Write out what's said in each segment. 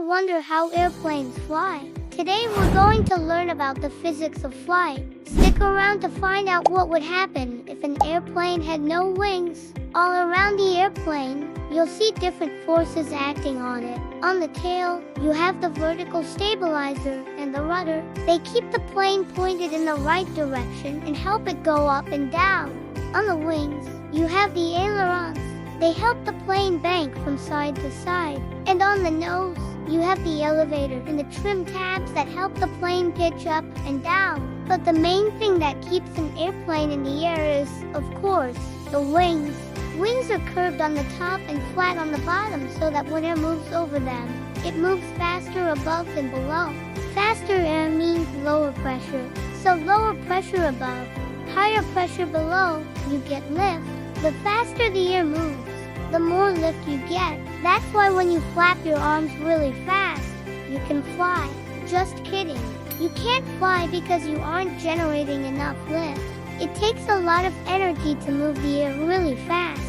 wonder how airplanes fly? Today we're going to learn about the physics of flight. Stick around to find out what would happen if an airplane had no wings. All around the airplane, you'll see different forces acting on it. On the tail, you have the vertical stabilizer and the rudder. They keep the plane pointed in the right direction and help it go up and down. On the wings, you have the ailerons. They help the plane bank from side to side. And on the nose, you have the elevator and the trim tabs that help the plane pitch up and down. But the main thing that keeps an airplane in the air is, of course, the wings. Wings are curved on the top and flat on the bottom so that when air moves over them, it moves faster above than below. Faster air means lower pressure, so lower pressure above, higher pressure below, you get lift. The faster the air moves, the more lift you get. That's why when you flap your arms really fast, you can fly. Just kidding. You can't fly because you aren't generating enough lift. It takes a lot of energy to move the air really fast.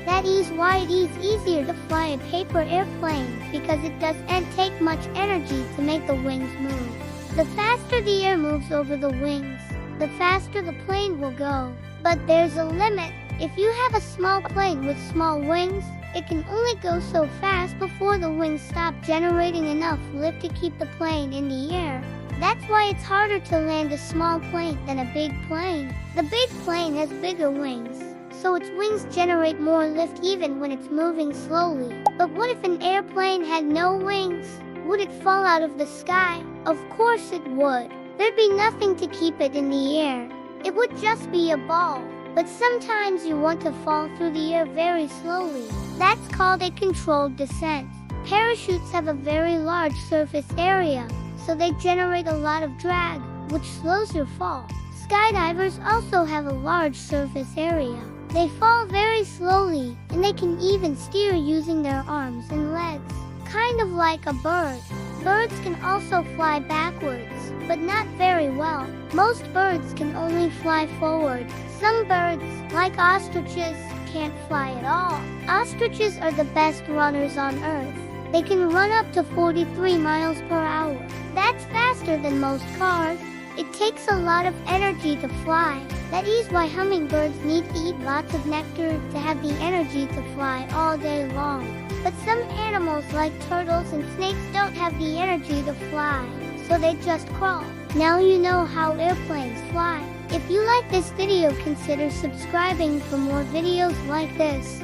That is why it is easier to fly a paper airplane, because it doesn't take much energy to make the wings move. The faster the air moves over the wings, the faster the plane will go. But there's a limit. If you have a small plane with small wings, it can only go so fast before the wings stop generating enough lift to keep the plane in the air. That's why it's harder to land a small plane than a big plane. The big plane has bigger wings, so its wings generate more lift even when it's moving slowly. But what if an airplane had no wings? Would it fall out of the sky? Of course it would. There'd be nothing to keep it in the air. It would just be a ball. But sometimes you want to fall through the air very slowly. That's called a controlled descent. Parachutes have a very large surface area, so they generate a lot of drag, which slows your fall. Skydivers also have a large surface area. They fall very slowly, and they can even steer using their arms and legs, kind of like a bird. Birds can also fly backwards, but not very well. Most birds can only fly forward. Some birds, like ostriches, can't fly at all. Ostriches are the best runners on Earth. They can run up to 43 miles per hour. That's faster than most cars. It takes a lot of energy to fly. That is why hummingbirds need to eat lots of nectar to have the energy to fly all day long. But some animals like turtles and snakes don't have the energy to fly, so they just crawl. Now you know how airplanes fly. If you like this video, consider subscribing for more videos like this.